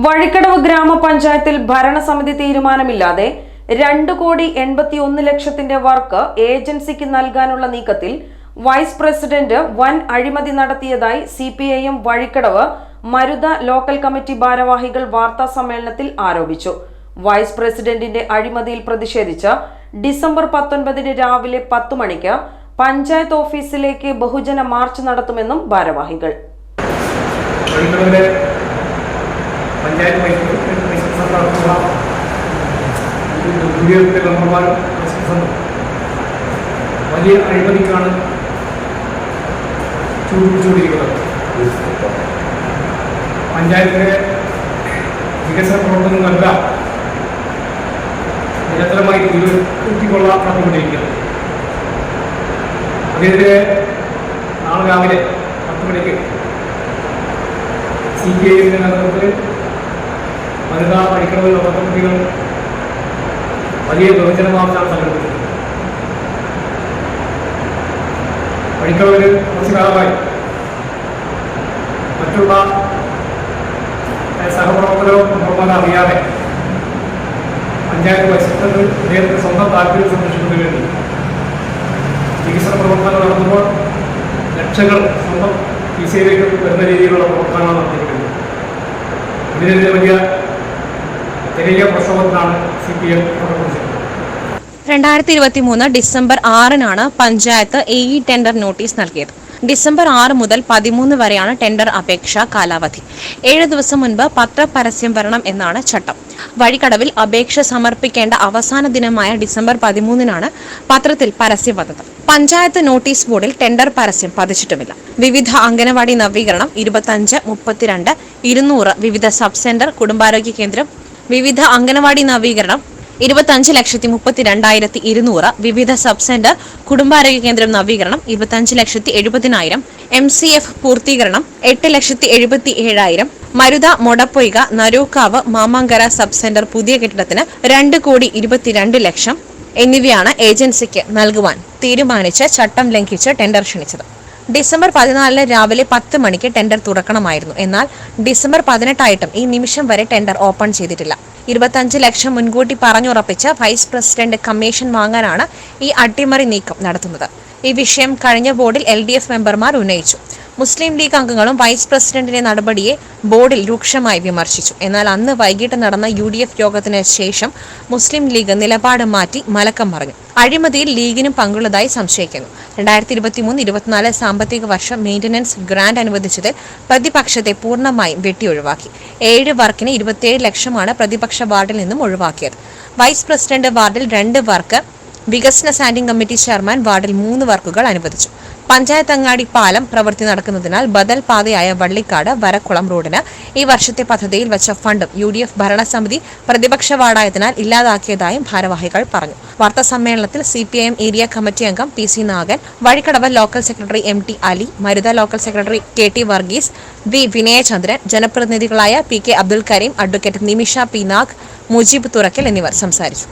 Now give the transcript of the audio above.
വഴിക്കടവ് ഗ്രാമപഞ്ചായത്തിൽ ഭരണസമിതി തീരുമാനമില്ലാതെ 2,81,00,000 വർക്ക് ഏജൻസിക്ക് നൽകാനുള്ള നീക്കത്തിൽ വൈസ് പ്രസിഡന്റ് വൻ അഴിമതി നടത്തിയതായി CPIM Vazhikkadavu Marutha local committee ഭാരവാഹികൾ വാർത്താ സമ്മേളനത്തിൽ ആരോപിച്ചു. വൈസ് പ്രസിഡന്റിന്റെ അഴിമതിയിൽ പ്രതിഷേധിച്ച് ഡിസംബർ 19 രാവിലെ 10 മണിക്ക് പഞ്ചായത്ത് ഓഫീസിലേക്ക് ബഹുജന മാർച്ച് നടത്തുമെന്നും ഭാരവാഹികൾ വലിയ അഴിമതിക്കാണ് ചൂടുപിടിച്ചുകൊണ്ടിരിക്കുന്നത്. പഞ്ചായത്തിലെ വികസന പ്രവർത്തനങ്ങളെല്ലാം നിരന്തരമായി നടത്തിക്കൊണ്ടിരിക്കുന്നത്. അതിനെതിരെ നാളെ രാവിലെ 10 മണിക്ക് CPIM നേതൃത്വത്തിൽ വനിത വഴിക്കടവ് ലോകകമ്മിറ്റികൾ വലിയ ബഹുജന മാർച്ചാണ് സംഘടിപ്പിച്ചത്. വഴിക്കടവിൽ കുറച്ചു കാലമായി മറ്റുള്ള സഹപ്രവർത്തകരും അറിയാതെ പഞ്ചായത്ത് വൈസ് അദ്ദേഹത്തിന് സ്വന്തം താല്പര്യം സംരക്ഷിക്കുന്നതിന് വേണ്ടി വികസന പ്രവർത്തനങ്ങൾ നടത്തുമ്പോൾ ലക്ഷങ്ങൾ സ്വന്തം കീശയിലേക്ക് വരുന്ന രീതിയിലുള്ള പ്രവർത്തനങ്ങൾ നടത്തിയിരിക്കുന്നത്. ഇതിനെതിരെ വലിയ പ്രക്ഷോഭത്തിനാണ് CPIM പ്രവർത്തിച്ചത്. 2023 ഡിസംബർ 6-നാണ് പഞ്ചായത്ത് AE ടെൻഡർ നോട്ടീസ് നൽകിയത്. ഡിസംബർ 6 മുതൽ 13 വരെയാണ് ടെൻഡർ അപേക്ഷാ കാലാവധി. 7 ദിവസം മുൻപ് പത്രപരസ്യം വരണം എന്നാണ് ചട്ടം. വഴിക്കടവിൽ അപേക്ഷ സമർപ്പിക്കേണ്ട അവസാന ദിനമായ ഡിസംബർ 13-നാണ് പത്രത്തിൽ പരസ്യം വന്നത്. പഞ്ചായത്ത് നോട്ടീസ് ബോർഡിൽ ടെൻഡർ പരസ്യം പതിച്ചിട്ടുമില്ല. വിവിധ അംഗനവാടി നവീകരണം 25, 32, 200, വിവിധ സബ് സെന്റർ, കുടുംബാരോഗ്യ കേന്ദ്രം, വിവിധ അംഗനവാടി നവീകരണം 25,32,200, വിവിധ സബ് സെന്റർ, കുടുംബാരോഗ്യ കേന്ദ്രം നവീകരണം 25,70,000, MCF പൂർത്തീകരണം 8,77,000, മരുത, മൊടപ്പൊയ്ക, നരൂക്കാവ്, മാമാങ്കര സബ് സെന്റർ പുതിയ കെട്ടിടത്തിന് 2,22,00,000 എന്നിവയാണ് ഏജൻസിക്ക് നൽകുവാൻ തീരുമാനിച്ച് ചട്ടം ലംഘിച്ച് ടെൻഡർ ക്ഷണിച്ചത്. ഡിസംബർ 14 രാവിലെ 10 മണിക്ക് ടെൻഡർ തുറക്കണമായിരുന്നു. എന്നാൽ ഡിസംബർ 18 ഈ നിമിഷം വരെ ടെൻഡർ ഓപ്പൺ ചെയ്തിട്ടില്ല. 25 ലക്ഷം മുൻകൂട്ടി പറഞ്ഞുറപ്പിച്ച് വൈസ് പ്രസിഡന്റ് കമ്മീഷൻ വാങ്ങാനാണ് ഈ അട്ടിമറി നീക്കം നടത്തുന്നത്. ഈ വിഷയം കഴിഞ്ഞ ബോർഡിൽ LDF മെമ്പർമാർ ഉന്നയിച്ചു. മുസ്ലിം ലീഗ് അംഗങ്ങളും വൈസ് പ്രസിഡന്റിന്റെ നടപടിയെ ബോർഡിൽ രൂക്ഷമായി വിമർശിച്ചു. എന്നാൽ അന്ന് വൈകിട്ട് നടന്ന UDF യോഗത്തിന് ശേഷം മുസ്ലിം ലീഗ് നിലപാട് മാറ്റി മലക്കം പറഞ്ഞു. അഴിമതിയിൽ ലീഗിനും പങ്കുള്ളതായി സംശയിക്കുന്നു. 2023-24 സാമ്പത്തിക വർഷം മെയിന്റനൻസ് ഗ്രാന്റ് അനുവദിച്ചതിൽ പ്രതിപക്ഷത്തെ പൂർണ്ണമായും വെട്ടിയൊഴിവാക്കി. 7 വർക്കിന് 27 ലക്ഷമാണ് പ്രതിപക്ഷ വാർഡിൽ നിന്നും ഒഴിവാക്കിയത്. വൈസ് പ്രസിഡന്റ് വാർഡിൽ 2 വർക്ക്, വികസന സ്റ്റാൻഡിംഗ് കമ്മിറ്റി ചെയർമാൻ വാർഡിൽ 3 വർക്കുകൾ അനുവദിച്ചു. പഞ്ചായത്ത് അങ്ങാടി പാലം പ്രവൃത്തി നടക്കുന്നതിനാൽ ബദൽ പാതയായ വള്ളിക്കാട് വരക്കുളം റോഡിന് ഈ വർഷത്തെ പദ്ധതിയിൽ വെച്ച ഫണ്ടും UDF ഭരണസമിതി പ്രതിപക്ഷ വാർഡായതിനാൽ ഇല്ലാതാക്കിയതായും ഭാരവാഹികൾ പറഞ്ഞു. വാർത്താ സമ്മേളനത്തിൽ CPIM ഏരിയ കമ്മിറ്റി അംഗം PC Nagan, Vazhikkadavu local secretary MT Ali, Maruta local secretary KT Varghese, V Vinayachandran, ജനപ്രതിനിധികളായ PK Abdul Karim, advocate Nimisha P Nag, Mujeeb Thurakkal എന്നിവർ സംസാരിച്ചു.